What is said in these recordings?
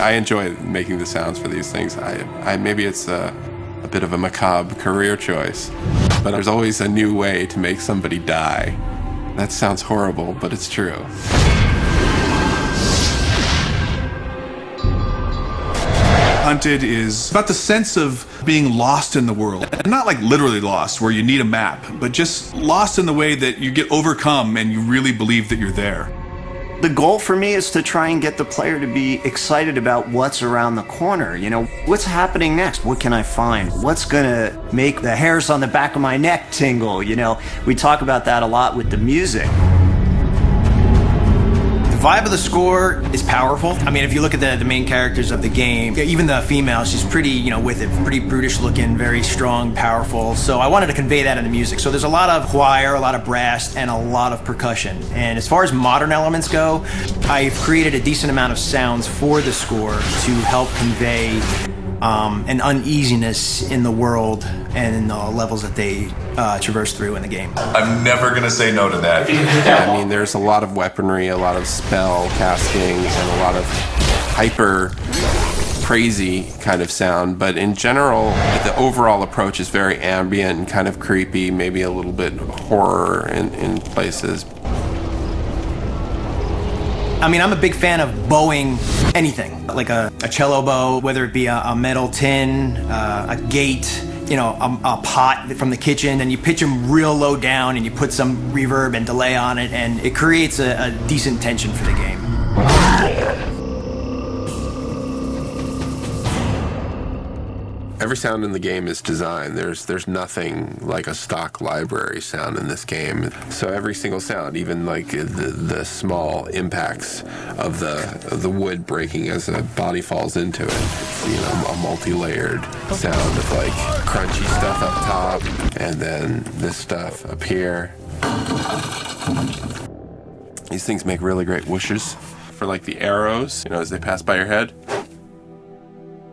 I enjoy making the sounds for these things. Maybe it's a bit of a macabre career choice, but there's always a new way to make somebody die. That sounds horrible, but it's true. Hunted is about the sense of being lost in the world. And not like literally lost, where you need a map, but just lost in the way that you get overcome and you really believe that you're there. The goal for me is to try and get the player to be excited about what's around the corner. You know, what's happening next? What can I find? What's gonna make the hairs on the back of my neck tingle? You know, we talk about that a lot with the music. The vibe of the score is powerful. I mean, if you look at the main characters of the game, even the female, she's pretty, you know, with it, pretty brutish looking, very strong, powerful. So I wanted to convey that in the music. So there's a lot of choir, a lot of brass, and a lot of percussion. And as far as modern elements go, I've created a decent amount of sounds for the score to help convey an uneasiness in the world and in the levels that they traverse through in the game. I'm never gonna say no to that. I mean, there's a lot of weaponry, a lot of spell casting, and a lot of hyper crazy kind of sound, but in general, the overall approach is very ambient and kind of creepy, maybe a little bit horror in places. I mean, I'm a big fan of bowing anything, like a cello bow, whether it be a metal tin, a gate, you know, a pot from the kitchen, and you pitch them real low down and you put some reverb and delay on it, and it creates a decent tension for the game. Every sound in the game is designed. There's nothing like a stock library sound in this game. So every single sound, even like the small impacts of the wood breaking as a body falls into it, it's, you know, a multi-layered sound of like crunchy stuff up top and then this stuff up here. These things make really great whooshes for like the arrows, you know, as they pass by your head.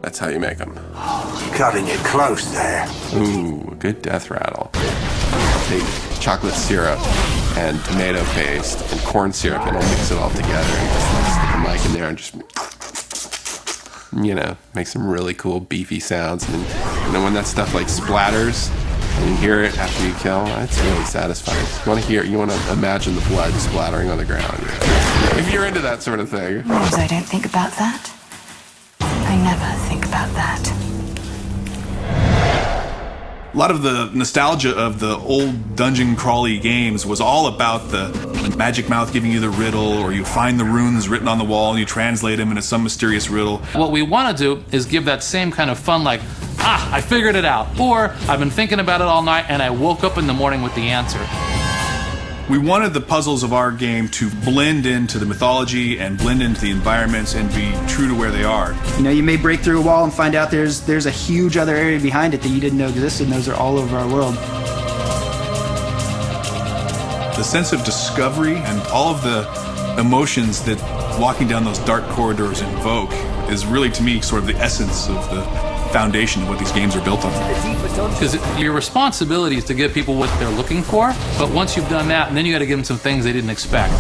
That's how you make them. Cutting it close there. Ooh, good death rattle. Take chocolate syrup and tomato paste and corn syrup, and I'll mix it all together and just like, stick a mic in there and just, you know, make some really cool beefy sounds. And then when that stuff like splatters and you hear it after you kill, that's really satisfying. You want to imagine the blood splattering on the ground. You know? If you're into that sort of thing. Because I don't think about that. I never think about that. A lot of the nostalgia of the old dungeon crawly games was all about the magic mouth giving you the riddle, or you find the runes written on the wall and you translate them into some mysterious riddle. What we want to do is give that same kind of fun, like, I figured it out, or I've been thinking about it all night and I woke up in the morning with the answer. We wanted the puzzles of our game to blend into the mythology and blend into the environments and be true to where they are. You know, you may break through a wall and find out there's a huge other area behind it that you didn't know existed, and those are all over our world. The sense of discovery and all of the emotions that walking down those dark corridors invoke is really, to me, sort of the essence of the foundation of what these games are built on. Because your responsibility is to give people what they're looking for, but once you've done that, and then you got to give them some things they didn't expect.